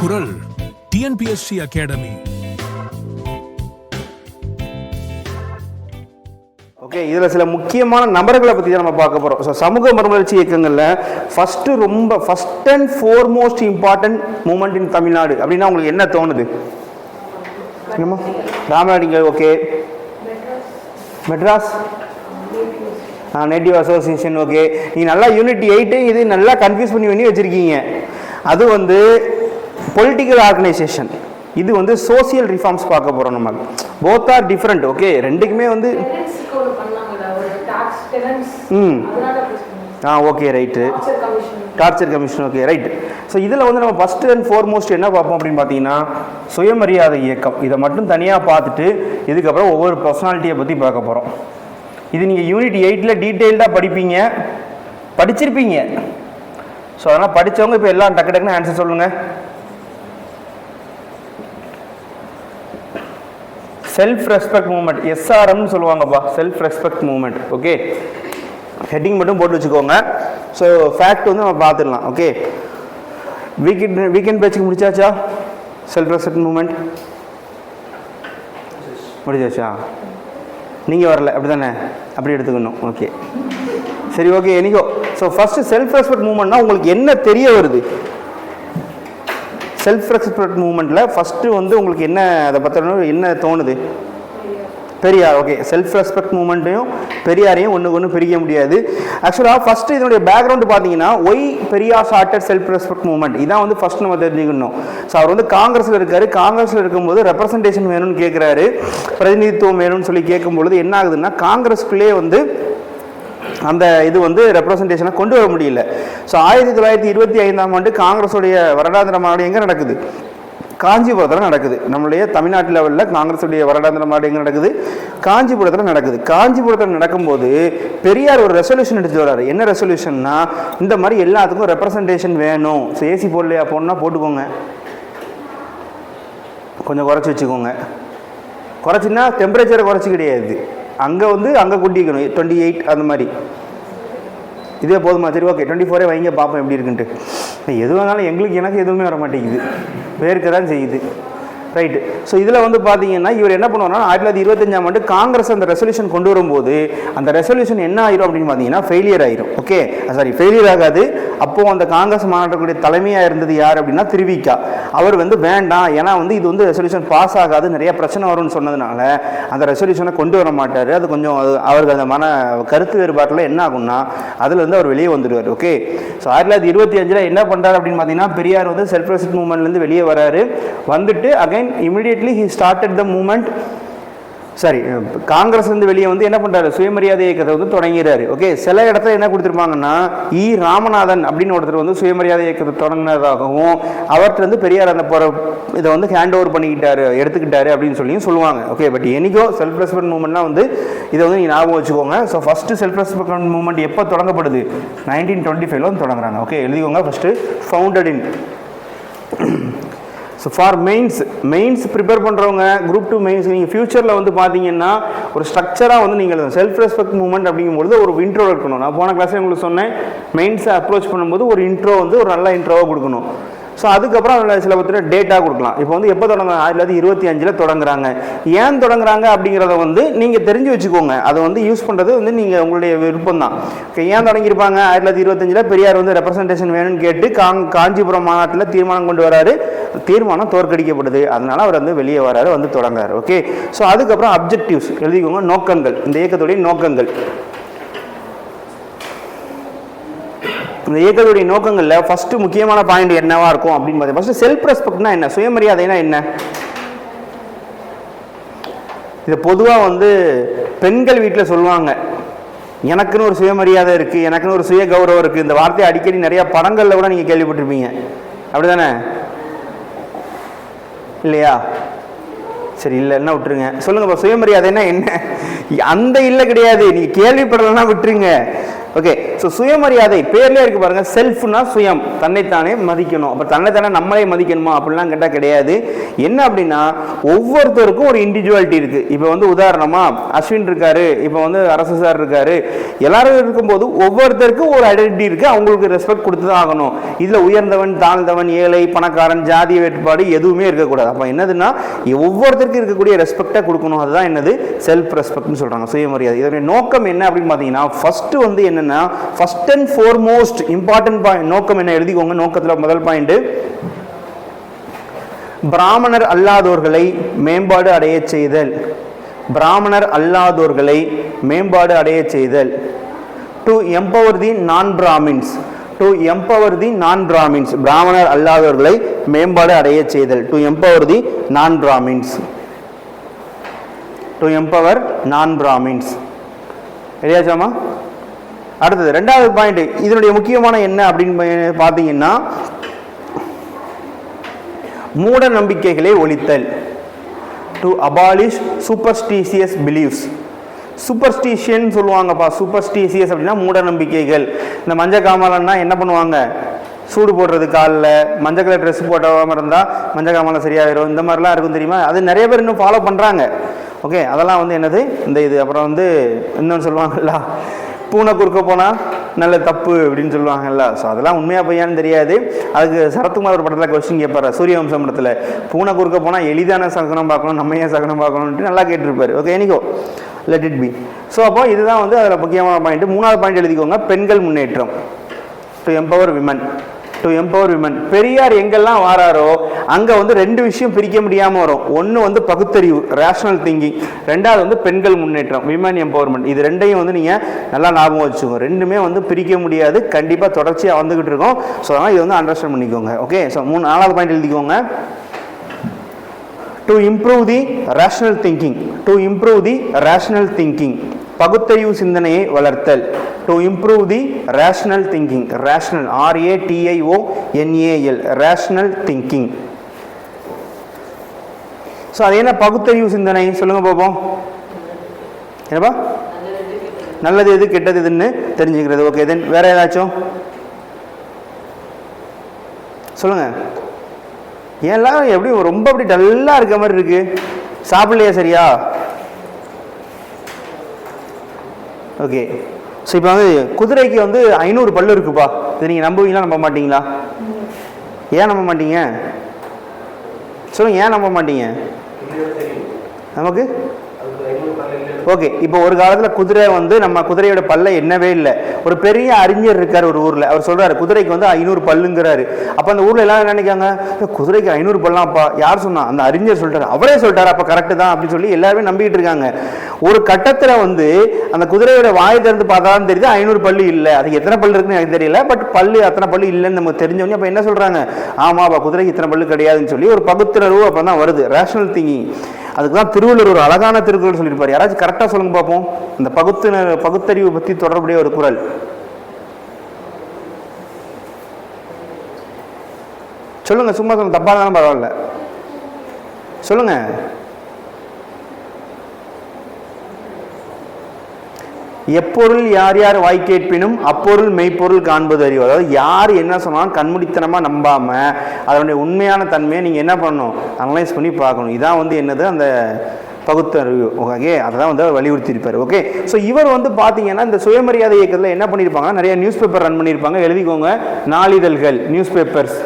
குரல் TNPSC academy. Okay, இதில் சில முக்கியமான நபர்களை பற்றி தான் நம்ம பார்க்க போகிறோம். ஸோ சமூக மறுமலர்ச்சி இயக்கங்களில் first and foremost important movement in Tamil Nadu அப்படின்னா உங்களுக்கு என்ன தோணுது? என்னம்மா? ராமநாடிங்க. Okay. Madras native association. Okay, நீங்கள் நல்லா யூனிட் 8 இது நல்லா கன்ஃபியூஸ் பண்ணி வச்சுருக்கீங்க. அது வந்து பொலிட்டிக்கல் ஆர்கனைசேஷன், இது வந்து சோசியல் ரிஃபார்ம்ஸ் பார்க்க போகிறோம். நம்ம போத் ஆர் டிஃப்ரெண்ட். ஓகே, ரெண்டுக்குமே வந்து okay right. Torture commission. Okay right. So இதில் வந்து நம்ம ஃபர்ஸ்ட் அண்ட் ஃபோர்மோஸ்ட் என்ன பார்ப்போம் அப்படின்னு பார்த்தீங்கன்னா சுயமரியாதை இயக்கம். இதை மட்டும் தனியாக பார்த்துட்டு இதுக்கப்புறம் ஒவ்வொரு பர்சனாலிட்டியை பற்றி பார்க்க போகிறோம். இது நீங்கள் யூனிட் 8 டீட்டெயில்டாக படிச்சிருப்பீங்க. ஸோ அதனால் படித்தவங்க இப்போ எல்லாம் டக்கு டக்குன்னு ஆன்சர் சொல்லுங்கள். செல்ஃப் ரெஸ்பெக்ட் மூவ்மெண்ட், எஸ்ஆர்எம்னு சொல்லுவாங்கப்பா, self respect movement. Okay, heading மட்டும் போட்டு வச்சுக்கோங்க. ஸோ ஃபேக்ட் வந்து நம்ம பார்த்துடலாம். ஓகே, வீக்கெண்ட் பேச்சுக்கு முடிச்சாச்சா? செல்ஃப் ரெஸ்பெக்ட் மூவ்மெண்ட் முடிச்சாச்சா? நீங்கள் வரல அப்படி தானே? அப்படி எடுத்துக்கணும். ஓகே சரி. Okay anyhow. So first self respect மூவ்மெண்ட்னா உங்களுக்கு என்ன தெரிய வருது? செல்ஃப் ரெஸ்பெக்ட் மூவ்மெண்ட்டில் ஃபஸ்ட்டு வந்து உங்களுக்கு என்ன, அதை பற்றி என்ன தோணுது? பெரியார். ஓகே, செல்ஃப் ரெஸ்பெக்ட் மூவ்மெண்ட்டையும் பெரியாரையும் ஒன்று பிரிக்க முடியாது. ஆக்சுவலாக ஃபஸ்ட்டு இதனுடைய பேக்ரவுண்டு பார்த்தீங்கன்னா why Periyar started self respect movement, இதான் வந்து ஃபஸ்ட் நம்ம தெரிஞ்சுக்கணும். ஸோ அவர் வந்து காங்கிரஸில் இருக்கார். காங்கிரஸில் இருக்கும்போது ரெப்ரசன்டேஷன் வேணும்னு கேட்குறாரு, பிரதிநிதித்துவம் வேணும்னு சொல்லி கேட்கும்பொழுது என்ன ஆகுதுன்னா காங்கிரஸ்குள்ளே வந்து அந்த இது வந்து ரெப்ரசன்டேஷனை கொண்டு வர முடியல. ஸோ 1925ஆம் ஆண்டு காங்கிரஸுடைய வருடாந்திர மாநாடு எங்கே நடக்குது? காஞ்சிபுரத்தில் நடக்குது. நம்மளுடைய தமிழ்நாட்டு லெவலில் காங்கிரஸுடைய வருடாந்திர மாநாடு எங்கே நடக்குது? காஞ்சிபுரத்தில் நடக்குது. காஞ்சிபுரத்தில் நடக்கும்போது பெரியார் ஒரு ரெசல்யூஷன் எடுத்து வர்றாரு. என்ன ரெசல்யூஷன்னா, இந்த மாதிரி எல்லாத்துக்கும் ரெப்ரசன்டேஷன் வேணும். ஸோ ஏசி போடலையா? போடணும்னா போட்டுக்கோங்க, கொஞ்சம் குறைச்சி வச்சுக்கோங்க. குறைச்சின்னா டெம்பரேச்சரை குறைச்சி கிடையாது, அங்கே கூட்டிக்கணும். 28 அந்த மாதிரி இதே போதுமா? சரி ஓகே, 24 வைங்க பார்ப்போம் எப்படி இருக்குன்ட்டு. எது வேணாலும் எனக்கு எதுவுமே வர மாட்டேங்குது, வேர்க்க தான் செய்யுது. ரைட்டு. ஸோ இதில் வந்து பார்த்தீங்கன்னா இவர் என்ன பண்ணுவார்னா 1925ஆம் ஆண்டு காங்கிரஸ் அந்த ரெசல்யூஷன் கொண்டு வரும்போது அந்த ரெசல்யூஷன் என்ன ஆயிரும் அப்படின்னு பார்த்தீங்கன்னா ஃபெயிலியர் ஆயிரும். ஓகே சாரி, ஃபெயிலியர் ஆகாது. அப்போது அந்த காங்கிரஸ் மாநாட்டுடைய தலைமையாக இருந்தது யார் அப்படின்னா திருவிக்கா. அவர் வந்து வேண்டாம், ஏன்னா வந்து இது வந்து ரெசல்யூஷன் பாஸ் ஆகாது, நிறைய பிரச்சனை வரும்னு சொன்னதுனால அந்த ரெசல்யூஷனை கொண்டு வர மாட்டார். அது கொஞ்சம் அவருக்கு அந்த கருத்து வேறுபாட்டில் என்ன ஆகும்னா அதில் வந்து அவர் வெளியே வந்துடுவார். ஓகே, ஸோ 1925 என்ன பண்ணுறாரு அப்படின்னு பார்த்தீங்கன்னா பெரியார் வந்து செல்ஃப் ரெஸ்பெக்ட் மூவ்மெண்ட்லேருந்து வெளியே வராரு. வந்துட்டு immediately he started the movement. Congress வந்து வெளியே வந்து என்ன பண்றாரு? சுயமரியாதை இயக்கத்தை வந்து தொடங்கிறாரு. ஓகே, சில இடத்துல என்ன கொடுத்துருப்பாங்கன்னா ராமநாதன் அப்படின்னு ஒருத்தர் வந்து சுயமரியாதை இயக்கத்தை தொடங்கினதாகவும் அவர்கிட்ட வந்து பெரியார் அந்த இதை வந்து ஹேண்ட் ஓவர் எடுத்துக்கிட்டாரு அப்படின்னு சொல்லியும் சொல்லுவாங்க. ஓகே, பட் என்னைக்கோ செல்ஃப் ரெஸ்பெக்ட் மூவ்மெண்ட்னா வந்து இதை வந்து நீங்கள் ஞாபகம் வச்சுக்கோங்க. So first self respect movement எப்போ தொடங்கப்படுது? 1925 வந்து தொடங்குறாங்க. ஓகே, எழுதிக்கோங்க. First founded in. So for mains prepare பண்ணுறவங்க, குரூப் 2 மெயின்ஸ் நீங்கள் ஃபியூச்சரில் வந்து பார்த்தீங்கன்னா ஒரு ஸ்ட்ரக்சராக வந்து நீங்கள் செல்ஃப் ரெஸ்பெக்ட் மூவ்மெண்ட் அப்படிங்கும்போது ஒரு இன்ட்ரோ இருக்கணும். நான் போன கிளாஸில் உங்களுக்கு சொன்னேன், மெயின்ஸை அப்ரோச் பண்ணும்போது ஒரு இன்ட்ரோ வந்து ஒரு நல்ல இன்ட்ரோவாக கொடுக்கணும். ஸோ அதுக்கப்புறம் அதில் சில பற்றி டேட்டா கொடுக்கலாம். இப்போ வந்து எப்போ தொடங்குறாங்க? 1925 தொடங்குறாங்க. ஏன் தொடங்குறாங்க அப்படிங்கிறத வந்து நீங்கள் தெரிஞ்சு வச்சுக்கோங்க. அதை வந்து யூஸ் பண்ணுறது வந்து நீங்கள் உங்களுடைய விருப்பம் தான். ஏன் தொடங்கியிருப்பாங்க? 1925 பெரியார் வந்து ரெப்ரசன்டேஷன் வேணும்னு கேட்டு காஞ்சிபுரம் மாநாட்டில் தீர்மானம் கொண்டு வராரு. தீர்மானம் தோற்கடிக்கப்படுது. அதனால அவர் வந்து வெளியே வராரு, வந்து தொடங்குறாரு. ஓகே, ஸோ அதுக்கப்புறம் அப்ஜெக்டிவ்ஸ் எழுதிக்கோங்க. நோக்கங்கள், இந்த இயக்கத்துடைய நோக்கங்கள். இந்த இயக்கத்துடைய நோக்கங்களில் ஃபர்ஸ்ட் முக்கியமான பாயிண்ட் என்னவா இருக்கும் அப்படின்னு பார்த்தீங்கன்னா ஃபர்ஸ்ட் செல்ஃப் ரெஸ்பெக்ட்னா என்ன, சுயமரியாதைனா என்ன? இது பொதுவாக வந்து பெண்கள் வீட்டில் சொல்லுவாங்க, எனக்குன்னு ஒரு சுயமரியாதை இருக்குது, எனக்குன்னு ஒரு சுய கௌரவம் இருக்குது. இந்த வார்த்தையை அடிக்கடி நிறைய படங்களில் கூட நீங்கள் கேள்விப்பட்டிருப்பீங்க, அப்படிதானே? இல்லையா? சரி, இல்லைன்னா விட்டுருங்க. சொல்லுங்கப்பா, சுயமரியாதைன்னா என்ன? அந்த இல்லை கிடையாது, நீங்கள் கேள்விப்படலைன்னா விட்டுருங்க. ஓகே. ஸோ சுயமரியாதை பேர்லேயே இருக்கு பாருங்க, செல்ஃப்னா சுயம், தன்னைத்தானே மதிக்கணும். அப்போ தன்னைத்தானே நம்மளே மதிக்கணுமா அப்படிலாம் கேட்டால் கிடையாது. என்ன அப்படின்னா ஒவ்வொருத்தருக்கும் ஒரு இண்டிவிஜுவாலிட்டி இருக்கு. இப்போ வந்து உதாரணமா அஸ்வின் இருக்காரு, இப்போ வந்து அரசு சார் இருக்காரு, எல்லாரும் இருக்கும்போது ஒவ்வொருத்தருக்கும் ஒரு ஐடென்டிட்டி இருக்கு, அவங்களுக்கு ரெஸ்பெக்ட் கொடுத்து தான் ஆகணும். இதில் உயர்ந்தவன் தாழ்ந்தவன் ஏழை பணக்காரன் ஜாதி வேறுபாடு எதுவுமே இருக்கக்கூடாது. அப்போ என்னதுன்னா ஒவ்வொருத்தருக்கும் இருக்கக்கூடிய ரெஸ்பெக்டை கொடுக்கணும். அதுதான் என்னது செல்ஃப் ரெஸ்பெக்ட்னு சொல்றாங்க, சுயமரியாதை. இதனுடைய நோக்கம் என்ன அப்படின்னு பார்த்தீங்கன்னா ஃபர்ஸ்ட் வந்து என்னன்னா first and foremost important point நோக்கம் என்ன எழுதிக்கோங்க. நோக்கத்தில் முதல் பாயிண்ட் பிராமணர் அல்லாதோர்களை மேம்பாடு அடைய செய்தல். பிராமணர் அல்லாதோர்களை மேம்பாடு அடைய செய்தல். டு எம்பவர் தி நான் பிராமின்ஸ். டு எம்பவர் தி நான் பிராமின்ஸ். பிராமணர் அல்லாதவர்களை மேம்பாடு அடைய செய்தல். டு எம்பவர் தி நான் பிராமின்ஸ். டு எம்பவர் நான் பிராமின்ஸ். சரியாச்சாமா? அடுத்தது ரெண்டாவது பாயிண்ட், இதனுடைய முக்கியமான என்ன அப்படின்னு பார்த்தீங்கன்னா மூட நம்பிக்கைகளை ஒழித்தல். To abolish superstitious beliefs. Superstition சொல்லுவாங்கப்பா. சூப்பர்ஸ்டிஷியஸ் அப்படின்னா மூட நம்பிக்கைகள். இந்த மஞ்சள் காமாலன்னா என்ன பண்ணுவாங்க, சூடு போடுறது காலில், மஞ்சள் கலர் ட்ரெஸ் போடாமல் இருந்தால் மஞ்சள் காமாலை சரியாயிரும், இந்த மாதிரிலாம் இருக்கும் தெரியுமா? அது நிறைய பேர் இன்னும் ஃபாலோ பண்ணுறாங்க. ஓகே, அதெல்லாம் வந்து என்னது இந்த இது. அப்புறம் வந்து இன்னொன்று சொல்லுவாங்கல்ல, பூனை குறுக்க போனால் நல்ல தப்பு அப்படின்னு சொல்லுவாங்கல்ல. ஸோ அதெல்லாம் உண்மையாக பையான்னு தெரியாது. அதுக்கு சரத்குமார் ஒரு படத்தில் கொஸ்டின் கேட்பார், சூரியவம்சம் படத்தில், பூனை குறுக்க போனால் எளிதான சகுனம் பார்க்கணும், நம்ம ஏன் சகுனம் பார்க்கணுன்ட்டு நல்லா கேட்டிருப்பார். Okay, anyhow let it be. So அப்போ இதுதான் வந்து அதில் முக்கியமான பாயிண்ட். மூணாவது பாயிண்ட் எழுதிக்கோங்க, பெண்கள் முன்னேற்றம். To empower women. To empower women. Periyar எங்கெல்லாம் வாராரோ அங்கே வந்து ரெண்டு விஷயம் பிரிக்க முடியாமல் வரும். ஒன்று வந்து பகுத்தறிவு, ரேஷனல் திங்கிங். ரெண்டாவது வந்து பெண்கள் முன்னேற்றம், விமன் எம்பவர்மெண்ட். இது ரெண்டையும் வந்து நீங்கள் நல்லா ஞாபகம் வச்சுக்கோங்க. ரெண்டுமே வந்து பிரிக்க முடியாது, கண்டிப்பாக தொடர்ச்சியாக வந்துக்கிட்டு இருக்கோம். ஸோ அதனால் இது வந்து அண்டர்ஸ்டாண்ட் பண்ணிக்கோங்க. ஓகே, ஸோ நாலாவது பாயிண்ட் எழுதிக்கோங்க, to improve the rational thinking. To improve the rational thinking. பகுத்தறிவு சிந்தனையை வளர்த்தல். To improve the rational thinking. Rational, RATIONAL, rational thinking. So அது என்ன பகுத்தறிவு சிந்தனை சொல்லுங்க பார்ப்போம். என்னப்பா? நல்லது எது கெட்டது எதுன்னு தெரிஞ்சுக்கிறது. ஓகே, தென் வேற ஏதாச்சும் சொல்லுங்க. ஏன்லாம் எப்படி ரொம்ப அப்படி டல்லா இருக்க மாதிரி இருக்கு? சாப்பிடலையா சரியா? ஓகே, ஸோ இப்போ வந்து குதிரைக்கு வந்து 500 பல்லு இருக்குப்பா. இது நீங்கள் நம்புவீங்களா நம்ப மாட்டீங்களா? ஏன் நம்ப மாட்டீங்க சொல்லுங்க, ஏன் நம்ப மாட்டீங்க? நமக்கு ஓகே, இப்போ ஒரு காலத்தில் குதிரை வந்து நம்ம குதிரையோட பல்லை என்னவே இல்லை. ஒரு பெரிய அறிஞர் இருக்கார் ஒரு ஊரில், அவர் சொல்கிறாரு குதிரைக்கு வந்து 500 பல்லுங்கிறாரு. அப்போ அந்த ஊரில் எல்லாரும் என்ன நினைக்காங்க, குதிரைக்கு 500 பல்லாம்ப்பா, யார் சொன்னா? அந்த அறிஞர் சொல்லிட்டாரு, அவரே சொல்லிட்டாரு, அப்போ கரெக்டு தான் அப்படின்னு சொல்லி எல்லாருமே நம்பிக்கிட்டு இருக்காங்க. ஒரு கட்டத்தில் வந்து அந்த குதிரையோட வாய் திறந்து பார்த்தாலும் தெரியுது 500 பல்லு இல்லை. அதுக்கு எத்தனை பல்லு இருக்குன்னு எனக்கு தெரியல, பட் பல்லு அத்தனை பல்லு இல்லைன்னு நமக்கு தெரிஞ்சவொடனே அப்போ என்ன சொல்கிறாங்க, ஆமாப்பா குதிரைக்கு இத்தனை பல்லு கிடையாதுன்னு சொல்லி ஒரு பகுத்துணர்வு அப்போ தான் வருது, ரேஷனல் திங்கிங். அதுக்கு தான் திருவள்ளுவர் ஒரு அழகான திருக்குறள் சொல்லியிருப்பார். யாராச்சும் கரெக்டாக சொல்லுங்க பார்ப்போம், இந்த பகுத்தறிவு பற்றி தொடர்புடைய ஒரு குறள் சொல்லுங்க. சும்மா சொல்லுங்க, தப்பா இருந்தாலும் பரவாயில்ல சொல்லுங்க. எப்பொருள் யார் யார் வாய் கேட்பினும் அப்பொருள் மெய்ப்பொருள் காண்பது அறிவு. அதாவது யார் என்ன சொன்னாலும் கண்மூடித்தனமாக நம்பாம அதனுடைய உண்மையான தன்மையை நீங்கள் என்ன பண்ணணும், அனலைஸ் பண்ணி பார்க்கணும். இதான் வந்து என்னது அந்த பகுத்தறிவு. ஓகே, அதை தான் வந்து வலியுறுத்தி இருப்பார். ஓகே, ஸோ இவர் வந்து பார்த்தீங்கன்னா இந்த சுயமரியாதை இயக்கத்தில் என்ன பண்ணியிருப்பாங்க, நிறைய நியூஸ் பேப்பர் ரன் பண்ணியிருப்பாங்க. எழுதிக்கோங்க, நாளிதழ்கள், news papers.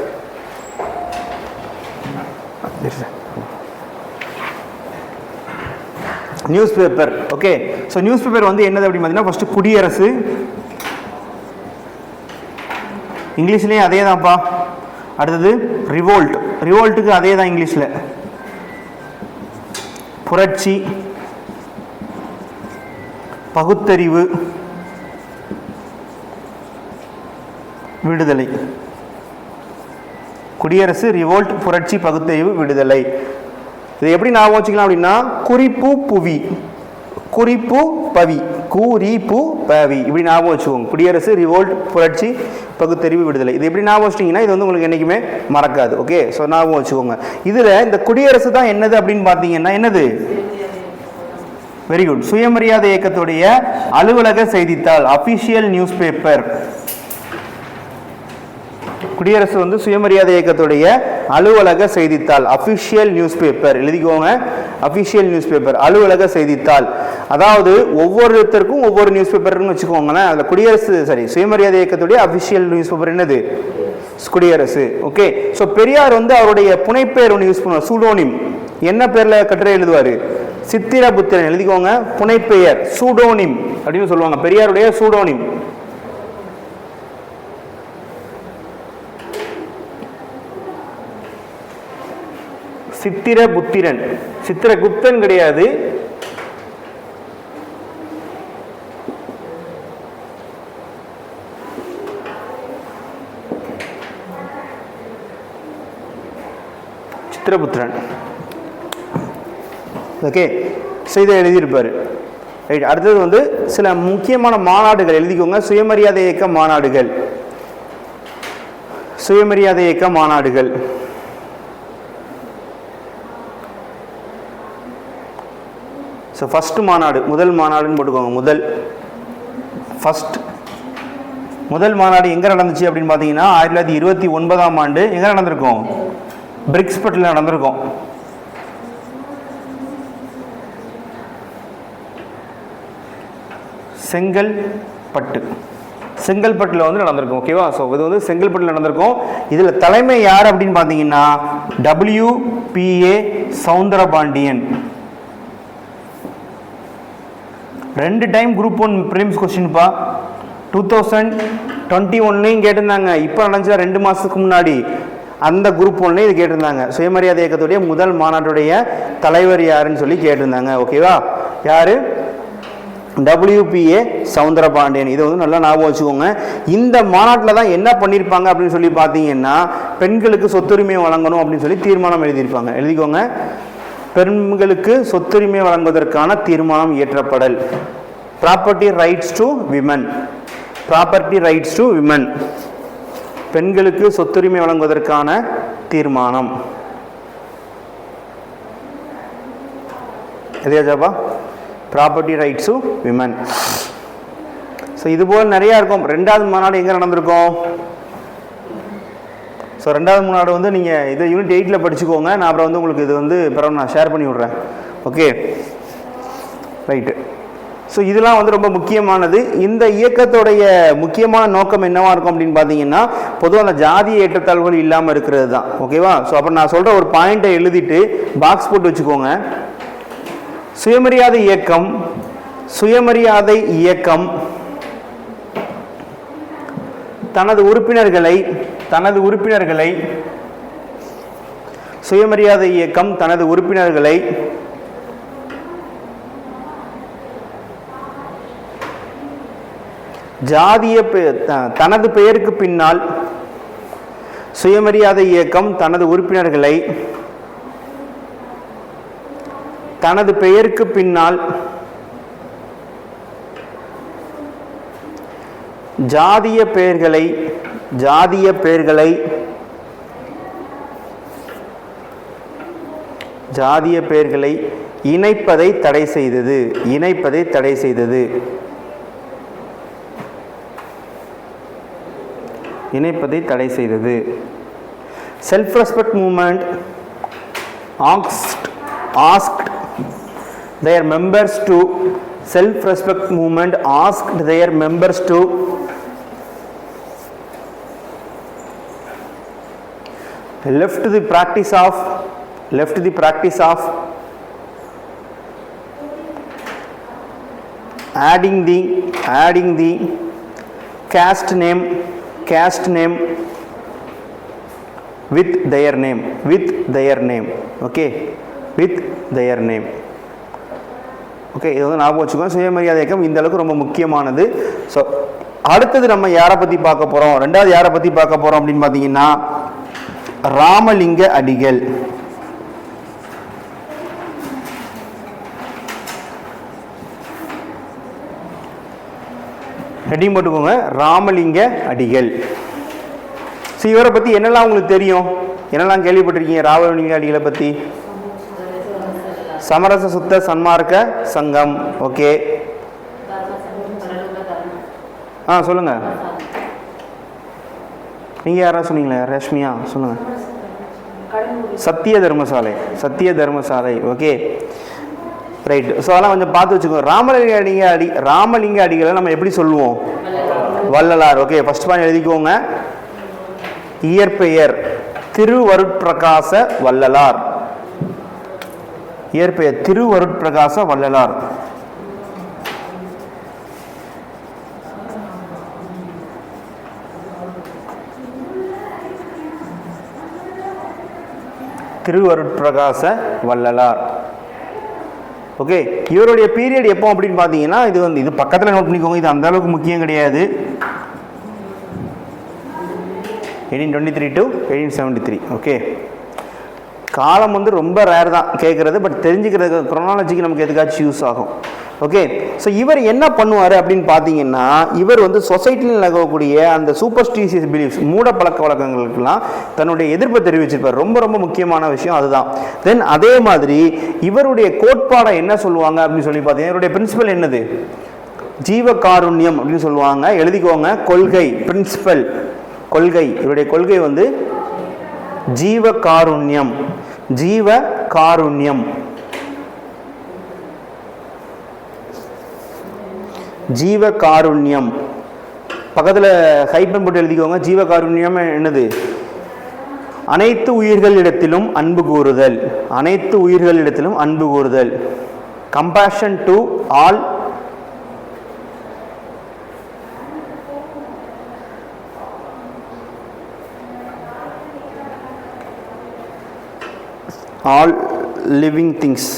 News paper. Okay, so news paper வந்து என்னது அப்படின்னு பார்த்தீங்கன்னா ஃபர்ஸ்ட் குடியரசு, இங்கிலீஷ்லேயும் அதே தான்ப்பா. அடுத்தது ரிவோல்ட், ரிவோல்ட்டுக்கு அதே தான் இங்கிலீஷில். புரட்சி, பகுத்தறிவு, விடுதலை. குடியரசு, ரிவோல்ட், புரட்சி, பகுத்தறிவு, விடுதலை. இதை எப்படி ஞாபகம் வச்சுக்கலாம் அப்படின்னா குறிப்பு புவி, குறிப்பு பவி, குறிப்பு பவி, இப்படி ஞாபகம் வச்சுக்கோங்க. குடியரசு, ரிவோல்ட், புரட்சி, பகுத்தறிவு, விடுதலை. இது எப்படி ஞாபகம் வச்சிட்டிங்கன்னா இது வந்து உங்களுக்கு என்றைக்குமே மறக்காது. ஓகே, ஸோ ஞாபகம் வச்சுக்கோங்க. இதில் இந்த குடியரசு தான் என்னது அப்படின்னு பார்த்தீங்கன்னா என்னது, வெரி குட். சுயமரியாதை இயக்கத்துடைய அலுவலக செய்தித்தாள், அபிஷியல் நியூஸ் பேப்பர். குடியரசு வந்து சுயமரியாதை இயக்கத்துடைய அலுவலக செய்தித்தாள், அபிஷியல் நியூஸ் பேப்பர். எழுதிக்கோங்க, அபிஷியல் நியூஸ் பேப்பர், அலுவலக செய்தித்தாள். அதாவது ஒவ்வொருத்தருக்கும் ஒவ்வொரு நியூஸ் பேப்பர்னு வச்சுக்கோங்களேன். அதில் குடியரசு சுயமரியாதை இயக்கத்துடைய அபிஷியல் நியூஸ் பேப்பர் என்னது? குடியரசு. ஓகே. ஸோ பெரியார் வந்து அவருடைய புனைப்பெயர் ஒன்று யூஸ் பண்ணுவார், சூடோனிம். என்ன பேர்ல கட்டுரை எழுதுவார்? சித்திரபுத்திரன். எழுதிக்கோங்க, புனைப்பெயர் சூடோனிம் அப்படின்னு சொல்லுவாங்க, பெரியாருடைய சூடோனிம். சித்திரபுத்திரன், சித்திரகுப்தன் கிடையாது. சித்திரபுத்திரன். ஓகே. ஸோ இதை எழுதியிருப்பார். ரைட். அடுத்தது வந்து சில முக்கியமான மாநாடுகள் எழுதிக்கோங்க. சுயமரியாதை இயக்க மாநாடுகள், சுயமரியாதை இயக்க மாநாடுகள். ஸோ ஃபர்ஸ்ட் மாநாடு, முதல் மாநாடுன்னு போட்டுக்கோங்க. முதல் மாநாடு எங்கே நடந்துச்சு அப்படின்னு பார்த்தீங்கன்னா 1929ஆம் ஆண்டு எங்கே நடந்திருக்கும்? பிரிக்ஸ்பட்டில் நடந்திருக்கும். செங்கல்பட்டில் வந்து நடந்திருக்கும். ஓகேவா? ஸோ இது வந்து செங்கல்பட்டில் நடந்திருக்கும். இதில் தலைமை யார் அப்படின்னு பார்த்தீங்கன்னா WPA Soundarapandian. 2 time group 1 prelims கொஸ்டின்ப்பா. 2021 கேட்டிருந்தாங்க. இப்போ நடந்துச்சா 2 மாதத்துக்கு முன்னாடி, அந்த குரூப் 1 இது கேட்டிருந்தாங்க. சுயமரியாதை இயக்கத்துடைய முதல் மாநாட்டுடைய தலைவர் யாருன்னு சொல்லி கேட்டிருந்தாங்க. ஓகேவா? யாரு? WPA சவுந்தரபாண்டியன். இதை வந்து நல்லா ஞாபகம் வச்சுக்கோங்க. இந்த மாநாட்டில் தான் என்ன பண்ணியிருப்பாங்க அப்படின்னு சொல்லி பார்த்தீங்கன்னா, பெண்களுக்கு சொத்துரிமை வழங்கணும் அப்படின்னு சொல்லி தீர்மானம் எழுதியிருப்பாங்க. எழுதிக்கோங்க, பெண்களுக்கு சொத்துரிமை வழங்குவதற்கான தீர்மானம் இயற்றப்படல். Property rights to women, property rights to women, பெண்களுக்கு சொத்துரிமை வழங்குவதற்கான தீர்மானம். எதையாச்சாப்பா? Property rights to women. So இதுபோல் நிறையா இருக்கும். 2வது மாநாடு எங்கே நடந்திருக்கும்? ஸோ 2வது மாநாடு வந்து நீங்கள் இதை யூனிட் 8ல் படிச்சுக்கோங்க. நான் அப்புறம் வந்து உங்களுக்கு இது வந்து பிறகு நான் ஷேர் பண்ணி விட்றேன். Okay, right. ஸோ இதெல்லாம் வந்து ரொம்ப முக்கியமானது. இந்த இயக்கத்துடைய முக்கியமான நோக்கம் என்னவா இருக்கும் அப்படின்னு பார்த்தீங்கன்னா, பொதுவாக அந்த ஜாதிய ஏற்றத்தாழ்வுகள் இல்லாமல் இருக்கிறது தான். ஓகேவா? ஸோ அப்புறம் நான் சொல்கிற ஒரு பாயிண்ட்டை எழுதிட்டு பாக்ஸ் போட்டு வச்சுக்கோங்க. சுயமரியாதை இயக்கம், சுயமரியாதை இயக்கம் தனது உறுப்பினர்களை சுயமரியாதை இயக்கம் தனது உறுப்பினர்களை தனது பெயருக்கு பின்னால் சுயமரியாதை இயக்கம் தனது உறுப்பினர்களை தனது பெயருக்கு பின்னால் ஜாதிய பெயர்களை இணைப்பதை தடை செய்தது. Self respect movement asked their members to self-respect movement asked their members to left the practice of adding the caste name with their name. Okay, with their name. Okay, இது வந்து ஞாபகம் வச்சுக்கோங்க. சுயமரியாதை இயக்கம் இந்த அளவுக்கு ரொம்ப முக்கியமானது. ஸோ அடுத்தது நம்ம யாரை பற்றி பார்க்க போகிறோம்? 2வது யாரை பற்றி பார்க்க போகிறோம் அப்படின்னு பார்த்தீங்கன்னா, ராமலிங்க அடிகள். ஹெட்டிங் போட்டுக்கோங்க, ராமலிங்க அடிகள். ஸோ இவரை பற்றி என்னெல்லாம் உங்களுக்கு தெரியும், என்னெல்லாம் கேள்விப்பட்டிருக்கீங்க ராமலிங்க அடிகளை பற்றி? சமரச சுத்த சன்மார்க்க சங்கம். ஓகே, சொல்லுங்க. நீங்க யாரா சொன்னீங்களே, ரேஷ்மியா சொல்லுங்க. சத்திய தர்மசாலை, சத்திய தர்மசாலை. Okay, right. ஸோ அதெல்லாம் கொஞ்சம் பார்த்து வச்சுக்கோ. ராமலிங்க அடிகளை நம்ம எப்படி சொல்லுவோம்? வள்ளலார். ஓகே, ஃபர்ஸ்ட் பாயிண்ட் எழுதிக்கோங்க. இயற்பெயர் திருவருட்பிரகாச வள்ளலார். இயற்பெயர் திருவருட்பிரகாச வள்ளலார். திருவருட்பிரகாச வள்ளலார். ஓகே, இவருடைய பீரியட் எப்போ அப்படின்னு பார்த்தீங்கன்னா, இது பக்கத்தில் நோட் பண்ணிக்கோங்க, இது அந்த அளவுக்கு முக்கியம் கிடையாது. 1823 to 1873. ஓகே, காலம் ரொம்ப ரேர் தான் கேட்குறது, பட் தெரிஞ்சுக்கிறது குரோனாலஜிக்கு நமக்கு எதுக்காச்சும் யூஸ் ஆகும். ஓகே, ஸோ இவர் என்ன பண்ணுவார் அப்படின்னு பார்த்தீங்கன்னா, இவர் சொசைட்டியில் நடக்கக்கூடிய அந்த சூப்பர்ஸ்டிஷியஸ் பிலீஃப்ஸ், மூட பழக்க வழக்கங்களுக்கெல்லாம் தன்னுடைய எதிர்ப்பை தெரிவிச்சிருப்பார். ரொம்ப ரொம்ப முக்கியமான விஷயம் அதுதான். தென் அதே மாதிரி இவருடைய கோட்பாடை என்ன சொல்லுவாங்க அப்படின்னு சொல்லி பார்த்தீங்கன்னா, இவருடைய பிரின்சிபல் என்னது? ஜீவகாருண்யம் அப்படின்னு சொல்லுவாங்க. எழுதிக்கோங்க. கொள்கை, பிரின்சிபல், கொள்கை. இவருடைய கொள்கை ஜீவகாருண்யம். ஜீவகாருண்யம், ஜீவகாருண்யம். பக்கத்தில் ஹைபன் போட்டு எழுதிக்கோங்க. ஜீவகாருண்யம் என்னது? அனைத்து உயிர்களிடத்திலும் அன்பு கூறுதல். அனைத்து உயிர்களிடத்திலும் அன்பு கூறுதல். Compassion to all living things.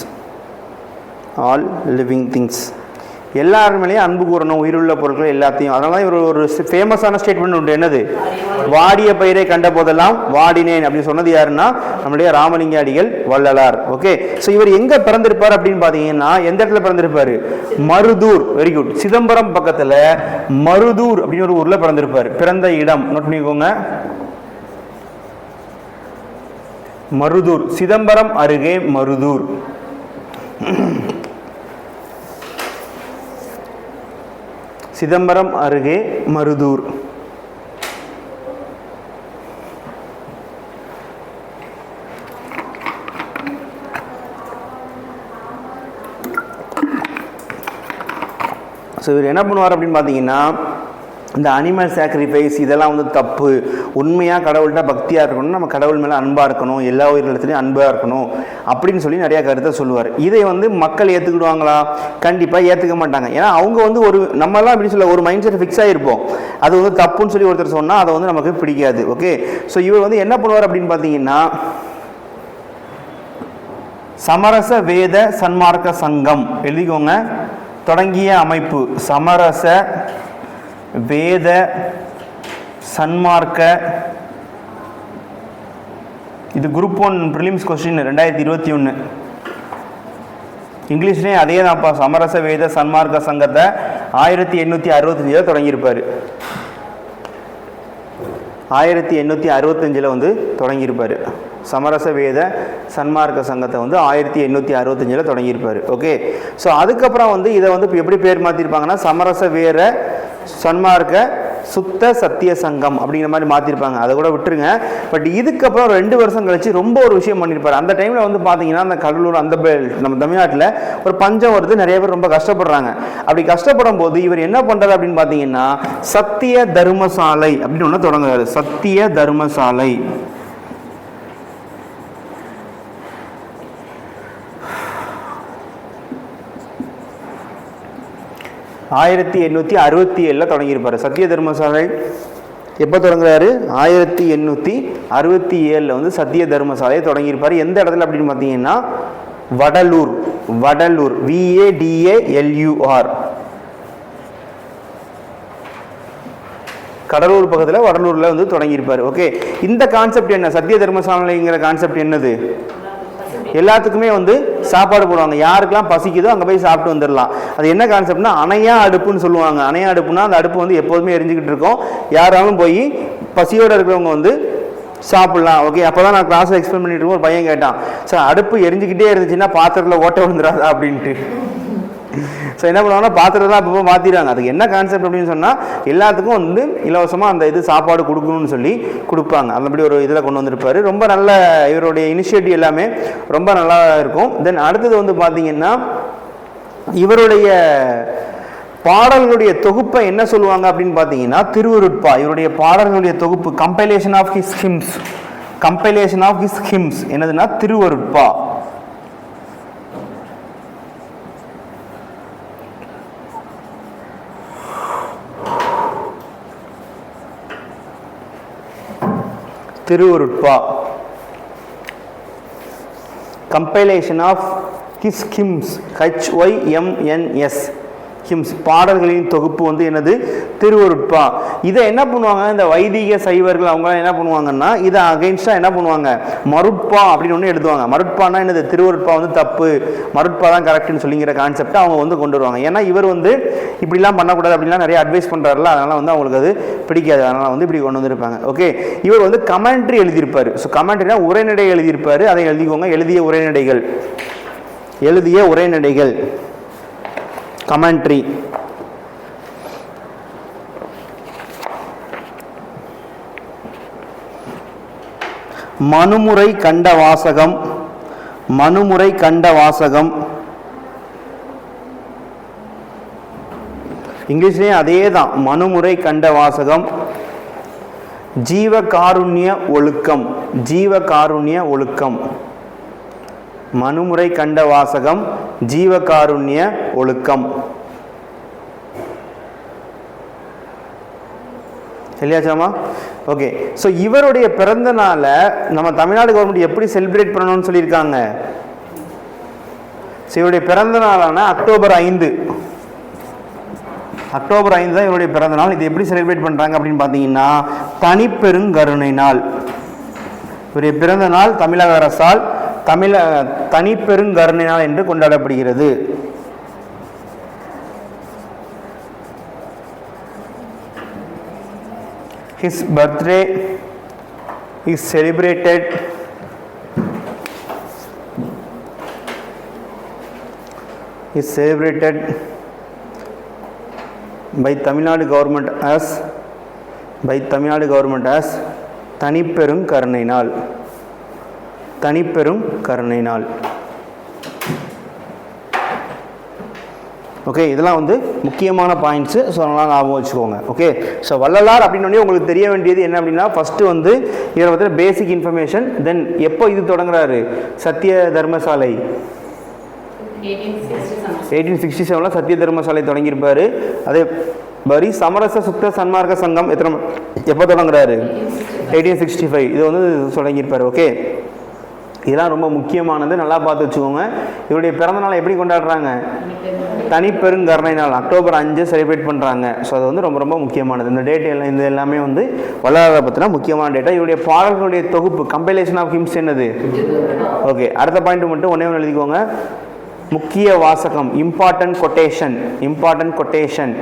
All living things, எல்லாருமேலேயும் அன்பு கூறணும், உயிருள்ள பொருட்கள் எல்லாத்தையும். அதனால இவர் ஒரு ஃபேமஸான ஸ்டேட்மெண்ட் உண்டு. என்னது? வாடிய பயிரை கண்ட போதெல்லாம் வாடினேன் அப்படின்னு சொன்னது யாருன்னா நம்மளுடைய ராமலிங்க அடிகள் வள்ளலார். ஓகே, ஸோ இவர் எங்க பிறந்திருப்பார் அப்படின்னு பார்த்தீங்கன்னா, எந்த இடத்துல பிறந்திருப்பாரு? மருதூர். Very good. சிதம்பரம் பக்கத்தில் மருதூர் அப்படின்னு ஒரு ஊரில் பிறந்திருப்பார். பிறந்த இடம் நோட் பண்ணிக்கோங்க. மருதூர், சிதம்பரம் அருகே மருதூர். சிதம்பரம் அருகே மருதூர். ஸோ இவர் என்ன பண்ணுவார் அப்படின்னு பார்த்தீங்கன்னா, இந்த அனிமல் சாக்ரிஃபைஸ் இதெல்லாம் தப்பு. உண்மையாக கடவுள்கிட்ட பக்தியாக இருக்கணும், நம்ம கடவுள் மேலே அன்பாக இருக்கணும், எல்லா உயிரினத்துலையும் அன்பாக இருக்கணும் அப்படின்னு சொல்லி நிறையா கருத்தை சொல்லுவார். இதை மக்கள் ஏற்றுக்கிடுவாங்களா? கண்டிப்பாக ஏற்றுக்க மாட்டாங்க. ஏன்னா அவங்க ஒரு நம்மலாம் எப்படி சொல்ல ஒரு மைண்ட் செட் ஃபிக்ஸ் ஆகிருப்போம். அது தப்புன்னு சொல்லி ஒருத்தர் சொன்னால் அதை நமக்கு பிடிக்காது. ஓகே, ஸோ இவர் என்ன பண்ணுவார் அப்படின்னு பார்த்தீங்கன்னா, சமரச வேத சன்மார்க்க சங்கம் எழுதிக்கோங்க. தொடங்கிய அமைப்பு சமரச வேத சன்மார்க்க. இது குரூப் 1 ப்ரிலிம்ஸ் கொஸ்டின் 2021. இங்கிலீஷ்லேயும் அதே தான்ப்பா. சமரச வேத சன்மார்க்க சங்கத்தை 1865 தொடங்கியிருப்பார். 1865 தொடங்கியிருப்பார். சமரச வேத சன்மார்க்க சங்கத்தை 1865 தொடங்கியிருப்பார். ஓகே, ஸோ அதுக்கப்புறம் இதை எப்படி பேர் மாற்றிருப்பாங்கன்னா, சமரச வேத சன்மார்க்க சுத்த சத்திய சங்கம் அப்படிங்கிற மாதிரி மாற்றிருப்பாங்க. அதை கூட விட்டுருங்க. பட் இதுக்கப்புறம் 2 வருஷம் கழிச்சு ரொம்ப ஒரு விஷயம் பண்ணியிருப்பார். அந்த டைமில் பார்த்தீங்கன்னா, அந்த கடலூர் அந்த நம்ம தமிழ்நாட்டில் ஒரு பஞ்சம் வருது, நிறைய பேர் ரொம்ப கஷ்டப்படுறாங்க. அப்படி கஷ்டப்படும் போது இவர் என்ன பண்ணுறாரு அப்படின்னு பார்த்தீங்கன்னா, சத்திய தர்மசாலை அப்படின்னு ஒன்று தொடங்குறாரு. சத்திய தர்மசாலை. 1867 தொடங்கியிருப்பார். சத்திய தர்மசாலை எப்போ தொடங்குறாரு? 1867 சத்திய தர்மசாலையை தொடங்கியிருப்பார். எந்த இடத்துல அப்படின்னு பார்த்தீங்கன்னா, வடலூர். வடலூர், VADALUR, கடலூர் பக்கத்தில் வடலூரில் தொடங்கியிருப்பார். ஓகே, இந்த கான்செப்ட் என்ன? சத்திய தர்மசாலைங்கிற கான்செப்ட் என்னது? எல்லாத்துக்குமே சாப்பாடு போடுவாங்க. யாருக்கெல்லாம் பசிக்குதோ அங்கே போய் சாப்பிட்டு வந்துடலாம். அது என்ன கான்செப்ட்னா, அணையா அடுப்புன்னு சொல்லுவாங்க. அணையா அடுப்புனா அந்த அடுப்பு எப்போதுமே எரிஞ்சுக்கிட்டு இருக்கும். யாராலும் போய் பசியோடு இருக்கிறவங்க சாப்பிட்லாம். ஓகே, அப்போ தான் நான் கிளாஸில் எக்ஸ்பிளைன் பண்ணிட்டு இருக்கோம். ஒரு பையன் கேட்டான், சார் அடுப்பு எரிஞ்சிக்கிட்டே இருந்துச்சுன்னா பாத்திரத்தில் ஓட்ட விழுந்துடாதா அப்படின்ட்டு. ஸோ என்ன பண்ணுவாங்கன்னா பாத்திரத்தில் அப்பப்போ மாற்றிடுறாங்க. அதுக்கு என்ன கான்செப்ட் அப்படின்னு சொன்னால் எல்லாத்துக்கும் வந்து இலவசமாக அந்த இது சாப்பாடு கொடுக்கணும்னு சொல்லி கொடுப்பாங்க. அந்தபடி ஒரு இதில் கொண்டு வந்திருப்பார். ரொம்ப நல்ல இவருடைய இனிஷியேட்டிவ் எல்லாமே ரொம்ப நல்லா இருக்கும். தென் அடுத்தது வந்து பார்த்தீங்கன்னா இவருடைய பாடல்களுடைய தொகுப்பை என்ன சொல்லுவாங்க அப்படின்னு பார்த்தீங்கன்னா திருவருட்பா. இவருடைய பாடல்களுடைய தொகுப்பு compilation of his hymns. Compilation of his hymns என்னதுன்னா Thiruvarutpa. Thiruvarutpa compilation of his hymns HYMNS hymns பாடல்களின் தொகுப்பு வந்து என்னது திருவருட்பா. இதை என்ன பண்ணுவாங்க இந்த வைதிக சைவர்கள் அவங்க என்ன பண்ணுவாங்கன்னா இதை அகைன்ஸ்டாக என்ன பண்ணுவாங்க மருட்பா அப்படின்னு ஒன்று எழுதுவாங்க. மருட்பானா என்னது திருவருட்பா வந்து தப்பு, மருட்பா தான் கரெக்ட்னு சொல்லிங்கிற கான்செப்டை அவங்க வந்து கொண்டு வருவாங்க. ஏன்னா இவர் வந்து இப்படிலாம் பண்ணக்கூடாது அப்படின்லாம் நிறைய அட்வைஸ் பண்ணுறாருல, அதனால் வந்து அவங்களுக்கு அது பிடிக்காது. அதனால் வந்து இப்படி கொண்டு வந்திருப்பாங்க. ஓகே, இவர் வந்து கமெண்ட்ரி எழுதியிருப்பார். ஸோ கமெண்ட்ரினா உரைநடை எழுதியிருப்பார். அதை எழுதிக்கோங்க, எழுதிய உரைநடைகள். எழுதிய உரைநடைகள் கமெண்ட்ரி. மனுமுறை கண்ட வாசகம். மனுமுறை கண்ட வாசகம் இங்கிலீஷ்லேயும் அதே தான், மனுமுறை கண்ட வாசகம். ஜீவகாருண்ய ஒழுக்கம். ஜீவகாருண்ய ஒழுக்கம். மனுமுறை கண்ட வாசகம், ஜீவகாருண்ய ஒழுக்கம். இல்லையாச்சாமா? ஓகே, ஸோ இவருடைய பிறந்த நாளை நம்ம தமிழ்நாடு கவர்மெண்ட் எப்படி செலிப்ரேட் பண்ணணும்னு சொல்லியிருக்காங்க. ஸோ இவருடைய பிறந்த நாளான அக்டோபர் 5. அக்டோபர் 5 தான் இவருடைய பிறந்த நாள். இது எப்படி செலிப்ரேட் பண்ணுறாங்க அப்படின்னு பார்த்தீங்கன்னா தனிப்பெருங்கருணை நாள். இவருடைய பிறந்த நாள் தமிழக அரசால் தனிப்பெருங்கருணை நாள் என்று கொண்டாடப்படுகிறது. His birthday is celebrated by Tamil Nadu government as தனிப்பெருங்கருணை நாள். தனிப்பெரும் கருணை நாள். ஓகே, இதெல்லாம் வந்து முக்கியமான பாயிண்ட்ஸு. ஸோ அதெல்லாம் ஞாபகம் வச்சுக்கோங்க. ஓகே, ஸோ வள்ளலார் அப்படின்னு உங்களுக்கு தெரிய வேண்டியது என்ன அப்படின்னா ஃபஸ்ட்டு வந்து இதில் வந்து பேசிக் இன்ஃபர்மேஷன். தென் எப்போ இது தொடங்குறாரு சத்திய தர்மசாலை 1867 சத்திய தர்மசாலை தொடங்கியிருப்பார். அதே மாதிரி சமரச சுத்த சன்மார்க்க சங்கம் எப்போ தொடங்குறாரு 1865 இது வந்து தொடங்கியிருப்பார். ஓகே, இதெல்லாம் ரொம்ப முக்கியமானது, நல்லா பார்த்து வச்சுக்கோங்க. இவருடைய பிறந்த நாளை எப்படி கொண்டாடுறாங்க தனிப்பெருங்கருணை நாள் அக்டோபர் 5 செலிப்ரேட் பண்ணுறாங்க. ஸோ அது வந்து ரொம்ப ரொம்ப முக்கியமானது. இந்த டேட் எல்லாம் இந்த எல்லாமே வந்து வள்ளலாரை பற்றினா முக்கியமான டேட்டா. இவருடைய பாடல்களுடைய தொகுப்பு கம்பைலேஷன் ஆஃப் ஹிம்ஸ் என்னது. ஓகே, அடுத்த பாயிண்ட் மட்டும் ஒன்றே ஒன்று எழுதிக்கோங்க. முக்கிய வாசகம் இம்பார்ட்டன்ட் கொட்டேஷன். இம்பார்ட்டன்ட் கொட்டேஷன்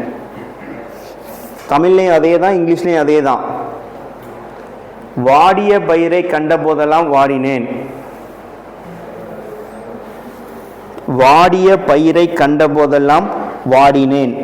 தமிழ்லேயும் அதே தான், இங்கிலீஷ்லேயும் அதே தான். வாடிய பயிரை கண்ட போதெல்லாம் வாடினேன். வாடிய பயிரை கண்ட போதெல்லாம் வாடினேன்.